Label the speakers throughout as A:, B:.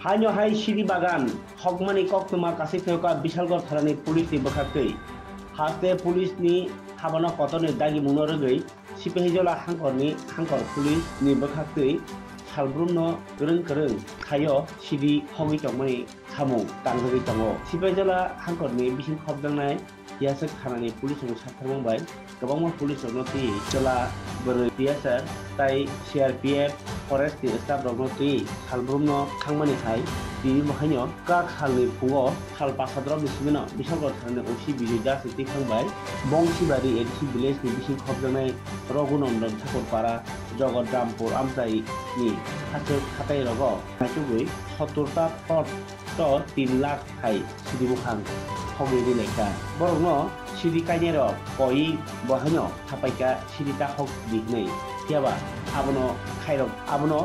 A: हाइनो high सिरि बागान हकमानि कक्टमा कासे फेका बिशालगढ़ थानानि पुलिसनि बोखाखै हाते पुलिसनि हाबाना कतनि दागि मुनो रगै सिपेहिजला हांकर पुलिसनि बोखाखै सालब्रुमनो गोरों गोरों खायो सिरि हगै तंमानि सामु तांगै दंगो सिपेहिजला हांकरनि बिसिं खबदांनाय यासक थानानि पुलिसनि साथारमंबाय गोबां पुलिसनो ति जला बोरै पियासार ताइ CRPF फरेस्ट नि स्टाफ रगनो ति सालब्रुमनो थांमानि हाय बिनि बहायनो का खालनि फुङो साल पासाद्र बिसिमनो बिशालगढ़ थानानि ओसि बिजय दास तिखांबाय बंसिबारि एडसि विलेज नि बिसिं खबदांनाय रघुनंदन ठाकुरपारा जगत रामपुर आमसाई नि खाताय रग नायथुगै 70 ता प्लट तो 3 लाख हाय सिरि बुखां हगै दिलेखा बरनो सिरि काइनेर कई बहायनो थापायका सिरि ता हग दिगनै याबा आबनो खायरक आबनो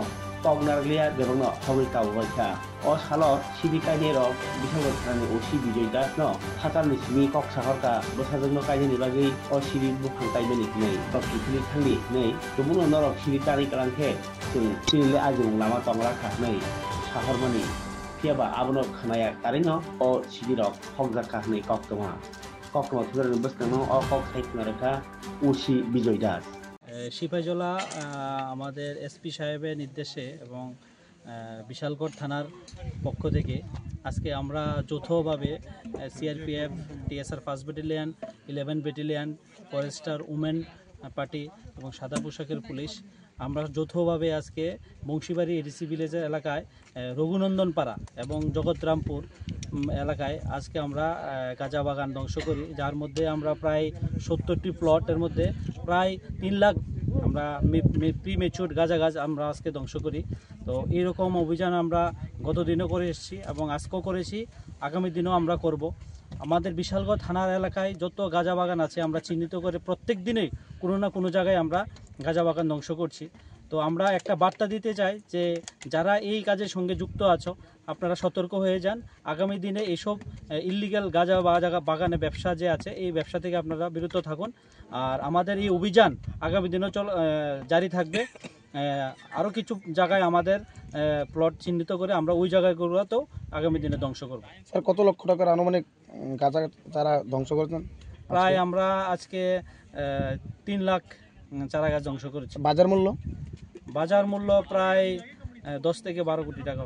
A: पगनारलिया देबनो हगै कावबायका अ सालो सिरि काइनेर बिशालगढ़ थानानि ओसि बिजय दास न फातालनि सिनि कक साहरका बसाजोंनो काइनेनि बागै अ सिरि बुखां काइबेनि नै रकिखनि थांनि नै तुमुनो नरक सिरि तारि कालांखे जों सिरिले आजों लामा तंग्रा खानै साहरमानि याबा आबनो खानाया तारिनो अ सिरिरक हगजाका नै कक्टमा थुरानि बसनानो अ कक साइखनारका ओसि बिजय दास
B: সিপাহীজলা আমাদের এসপি সাহেবের নির্দেশে এবং বিশালগড় থানার পক্ষ থেকে আজকে আমরা যৌথভাবে CRPF TSR 1 battalion 11 battalion Forster women party এবং সাদা পোশাকের পুলিশ আমরা যৌথভাবে আজকে বংশীবাড়ি এডিসি ভিলেজের এলাকায় রঘুনন্দন পাড়া এবং জগৎরামপুর এলাকায় আজকে আমরা গাঁজা বাগান ধ্বংস করি, যার মধ্যে আমরা প্রায় 70টি প্লটের মধ্যে প্রায় 3 লাখ আমরা প্রি ম্যাচিউরড গাঁজা গাছ আমরা আজকে ধ্বংস করি। তো এইরকম অভিযান আমরা গত দিনও করে এসেছি এবং আজকেও করেছি, আগামী দিনেও আমরা করব। আমাদের বিশালগড় থানার এলাকায় যত গাঁজা বাগান আছে আমরা চিহ্নিত করে প্রত্যেক দিনেই কোনো না কোনো জায়গায় আমরা গাঁজা বাগান ধ্বংস করছি। তো আমরা একটা বার্তা দিতে চাই যে যারা এই কাজের সঙ্গে যুক্ত আছো আপনারা সতর্ক হয়ে যান, আগামী দিনে এইসব ইল্লিগাল গাঁজা বাগানে ব্যবসা যে আছে এই ব্যবসা থেকে আপনারা বিরত থাকুন। আর আমাদের এই অভিযান আগামী দিনেও জারি থাকবে। আরও কিছু জায়গায় আমাদের প্লট চিহ্নিত করে আমরা ওই জায়গাগুলোতেও আগামী দিনে ধ্বংস করব।
C: স্যার কত লক্ষ টাকার আনুমানিক গাঁজা চারা ধ্বংস করেছেন?
B: প্রায় আমরা আজকে 3 লাখ চারা গাছ ধ্বংস করেছি।
C: বাজার মূল্য
B: প্রায় 10 থেকে 12 কোটি টাকা।